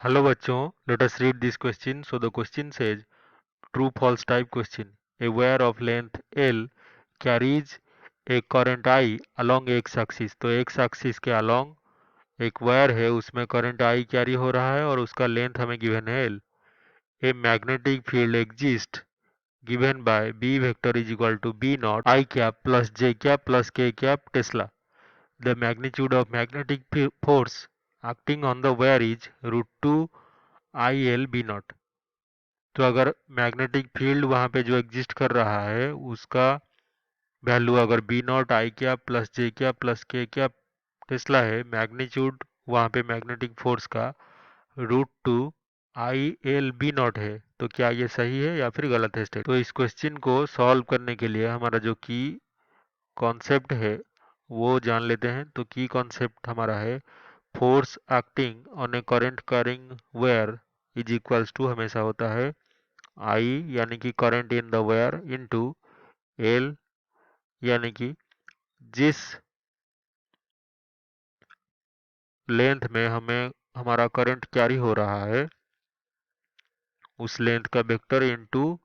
Hello bachcho, let us read this question. So the question says true false type question. A wire of length L carries a current I along x axis. तो x axis के along एक wire है उसमें current I carry हो रहा है और उसका लेंथ हमें गिवन है L. A magnetic field exists given by B vector is equal to B naught I cap plus J cap plus K cap Tesla. The magnitude of magnetic force acting on the wire is root 2 IL B naught. तो अगर magnetic field वहाँ पे जो exist कर रहा है उसका value अगर बी नॉट आई क्या प्लस जे क्या प्लस के क्या टेस्ला है, मैग्नीट्यूड वहाँ पे मैग्नेटिक फोर्स का root two I L B naught है, तो क्या ये सही है या फिर गलत है स्टेट। तो इस क्वेश्चन को सॉल्व करने के लिए हमारा जो की कॉन्सेप्ट है वो जान लेते हैं। तो की कॉन्सेप्ट हमारा है force acting on a current carrying wire is equals to हमेशा होता है I यानी कि current in the wire into L यानी कि जिस लेंथ में हमें हमारा करंट कैरी हो रहा है उस लेंथ का वेक्टर इनटू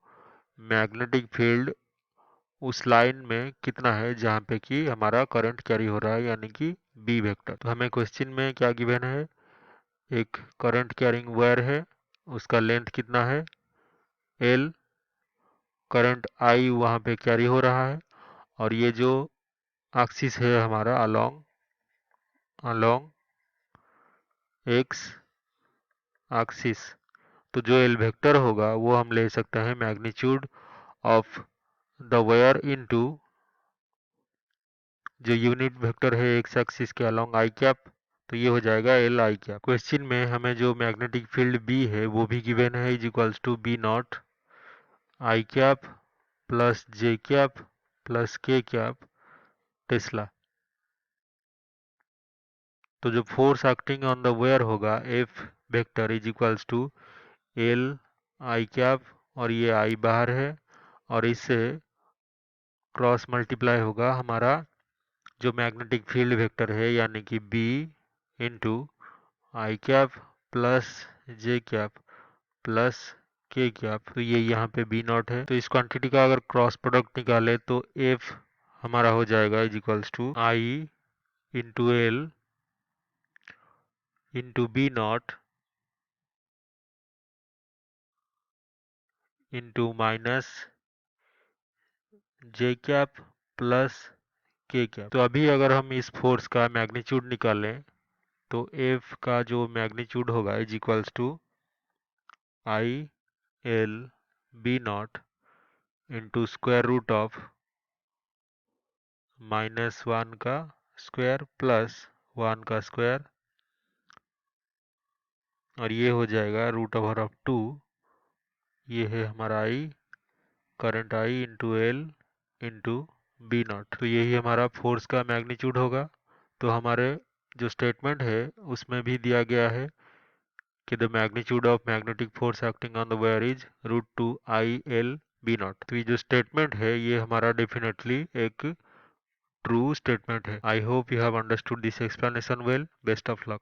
मैग्नेटिक फील्ड उस लाइन में कितना है जहाँ पे कि हमारा करंट कैरी हो रहा है यानी कि बी वेक्टर। तो हमें क्वेश्चन में क्या गिवन है, एक करंट कैरिंग वायर है उसका लेंथ कितना है L, करंट I वहाँ पे कैरी हो रहा है और ये जो एक्सिस है हमारा अलोंग अलोंग एक्स एक्सिस, तो जो एल वेक्टर होगा वो हम ले सकते हैं magnitude of the wire into जो यूनिट वेक्टर है एक्स एक्सिस के अलोंग आई कैप, तो ये हो जाएगा एल आई कैप। क्वेश्चन में हमें जो मैग्नेटिक फील्ड बी है वो भी गिवन है is equals to B naught I cap plus J cap plus K cap tesla. तो जो force acting on the wire होगा F vector is equals to L I cap और ये आई बाहर है और इससे क्रॉस मल्टीप्लाई होगा हमारा जो मैग्नेटिक फील्ड वेक्टर है यानी कि B इंटू आई cap plus J cap plus K cap, तो ये यहाँ पे B नॉट है। तो इस क्वांटिटी का अगर क्रॉस प्रोडक्ट निकाले तो F हमारा हो जाएगा is equals to I into L into B naught into minus J cap plus K cap. तो अभी अगर हम इस फोर्स का मैग्नीट्यूड निकालें तो F का जो मैग्नीट्यूड होगा is equals to I L B naught into square root of minus one का स्क्वायर प्लस वन का स्क्वायर और ये हो जाएगा रूट ओवर ऑफ टू, ये है हमारा I current I into L into B naught. तो यही हमारा फोर्स का मैग्नीट्यूड होगा। तो हमारे जो स्टेटमेंट है उसमें भी दिया गया है कि the magnitude of magnetic force acting on the wire is root two I L B naught. तो ये जो स्टेटमेंट है ये हमारा डेफिनेटली एक ट्रू स्टेटमेंट है। I hope you have understood this explanation well. Best of luck.